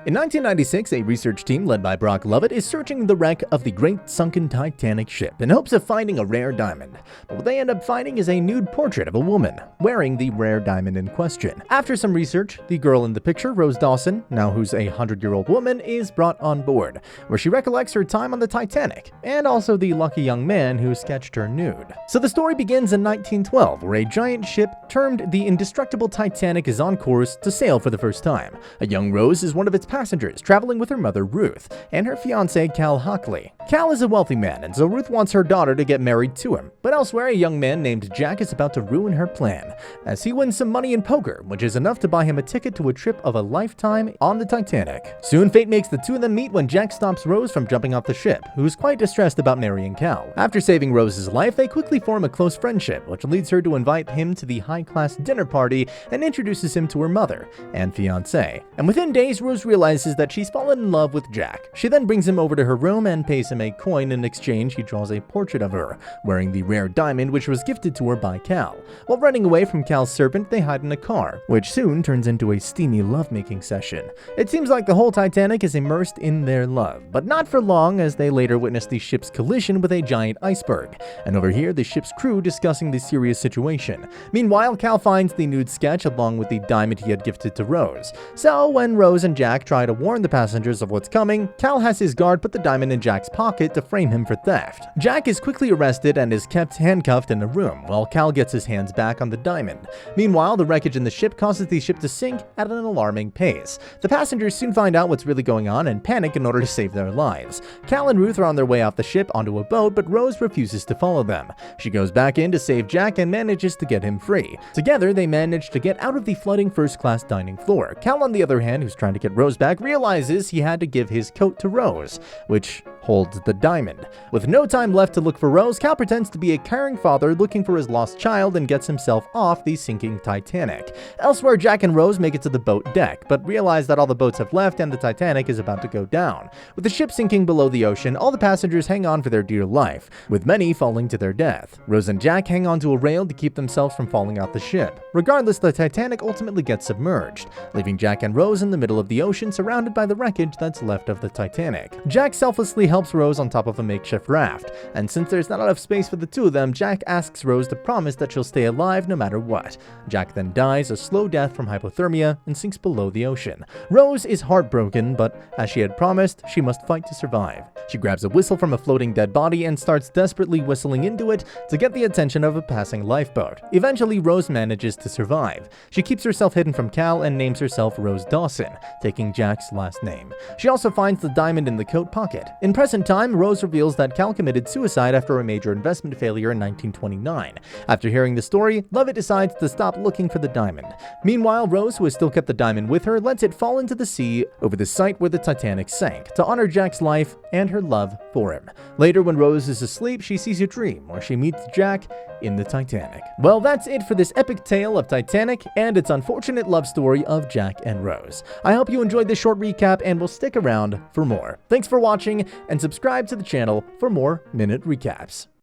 In 1996, a research team led by Brock Lovett is searching the wreck of the Great Sunken Titanic ship in hopes of finding a rare diamond. But what they end up finding is a nude portrait of a woman wearing the rare diamond in question. After some research, the girl in the picture, Rose Dawson, now who's a 100-year-old woman, is brought on board, where she recollects her time on the Titanic, and also the lucky young man who sketched her nude. So the story begins in 1912, where a giant ship termed the Indestructible Titanic is on course to sail for the first time. A young Rose is one of its passengers, traveling with her mother Ruth and her fiance Cal Hockley. Cal is a wealthy man, and so Ruth wants her daughter to get married to him. But elsewhere, a young man named Jack is about to ruin her plan, as he wins some money in poker, which is enough to buy him a ticket to a trip of a lifetime on the Titanic. Soon, fate makes the two of them meet when Jack stops Rose from jumping off the ship, who's quite distressed about marrying Cal. After saving Rose's life, they quickly form a close friendship, which leads her to invite him to the high-class dinner party and introduces him to her mother and fiance. And within days, Rose realizes that she's fallen in love with Jack. She then brings him over to her room and pays him a coin. In exchange, he draws a portrait of her, wearing the rare diamond which was gifted to her by Cal. While running away from Cal's serpent, they hide in a car, which soon turns into a steamy lovemaking session. It seems like the whole Titanic is immersed in their love, but not for long, as they later witness the ship's collision with a giant iceberg, and overhear the ship's crew discussing the serious situation. Meanwhile, Cal finds the nude sketch along with the diamond he had gifted to Rose. So when Rose and Jack try to warn the passengers of what's coming, Cal has his guard put the diamond in Jack's pocket to frame him for theft. Jack is quickly arrested and is kept handcuffed in a room, while Cal gets his hands back on the diamond. Meanwhile, the wreckage in the ship causes the ship to sink at an alarming pace. The passengers soon find out what's really going on and panic in order to save their lives. Cal and Ruth are on their way off the ship onto a boat, but Rose refuses to follow them. She goes back in to save Jack and manages to get him free. Together, they manage to get out of the flooding first-class dining floor. Cal, on the other hand, who's trying to get Rose back, realizes he had to give his coat to Rose, which holds the diamond. With no time left to look for Rose, Cal pretends to be a caring father looking for his lost child and gets himself off the sinking Titanic. Elsewhere, Jack and Rose make it to the boat deck, but realize that all the boats have left and the Titanic is about to go down. With the ship sinking below the ocean, all the passengers hang on for their dear life, with many falling to their death. Rose and Jack hang onto a rail to keep themselves from falling off the ship. Regardless, the Titanic ultimately gets submerged, leaving Jack and Rose in the middle of the ocean surrounded by the wreckage that's left of the Titanic. Jack selflessly helps Rose on top of a makeshift raft, and since there's not enough space for the two of them, Jack asks Rose to promise that she'll stay alive no matter what. Jack then dies a slow death from hypothermia and sinks below the ocean. Rose is heartbroken, but as she had promised, she must fight to survive. She grabs a whistle from a floating dead body and starts desperately whistling into it to get the attention of a passing lifeboat. Eventually, Rose manages to survive. She keeps herself hidden from Cal and names herself Rose Dawson, taking Jack's last name. She also finds the diamond in the coat pocket. In present time, Rose reveals that Cal committed suicide after a major investment failure in 1929. After hearing the story, Lovett decides to stop looking for the diamond. Meanwhile, Rose, who has still kept the diamond with her, lets it fall into the sea over the site where the Titanic sank to honor Jack's life and her love for him. Later, when Rose is asleep, she sees a dream where she meets Jack in the Titanic. Well, that's it for this epic tale of Titanic and its unfortunate love story of Jack and Rose. I hope you enjoyed this short recap and will stick around for more. Thanks for watching, and subscribe to the channel for more minute recaps.